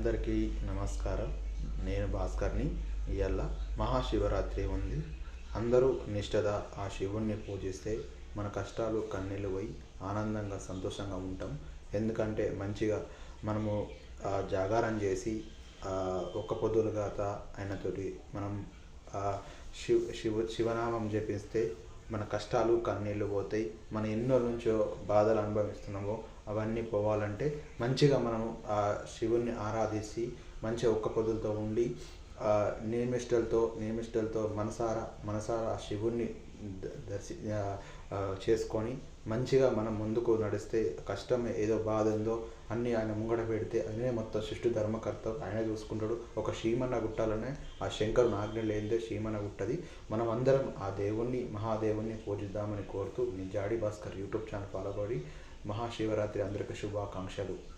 అందరికీ నమస్కారం. నేను భాస్కర్ని. ఇవాళ మహాశివరాత్రి ఉంది. అందరూ నిష్ఠగా ఆ శివుణ్ణి పూజిస్తే మన కష్టాలు కన్నీళ్ళు పోయి ఆనందంగా సంతోషంగా ఉంటాం. ఎందుకంటే మంచిగా మనము జాగారం చేసి ఒక్క పొద్దులుగాత ఆయనతోటి మనం శివనామం జపిస్తే మన కష్టాలు కన్నీళ్ళు పోతాయి. మనం ఎన్నో నుంచో బాధలు అనుభవిస్తున్నామో అవన్నీ పోవాలంటే మంచిగా మనము ఆ శివుణ్ణి ఆరాధించి మంచిగా ఒక్క పొద్దులతో ఉండి నియమిష్టలతో మనసారా ఆ శివుణ్ణి చేసుకొని మంచిగా మనం ముందుకు నడిస్తే కష్టం ఏదో బాధ ఉందో అన్నీ ఆయన ముంగట పెడితే ఆయనే మొత్తం సృష్టి ధర్మకర్త, ఆయనే చూసుకుంటాడు. ఒక శ్రీమన్న గుట్టాలనే ఆ శంకరుని ఆజ్ఞ లేనిదే శ్రీమన్న గుట్టది. మనం అందరం ఆ దేవుణ్ణి మహాదేవుణ్ణి పూజిద్దామని కోరుతూ మీ జాడి భాస్కర్ యూట్యూబ్ ఛానల్ ఫాలో అవ్వండి. మహాశివరాత్రి అందరికీ శుభాకాంక్షలు.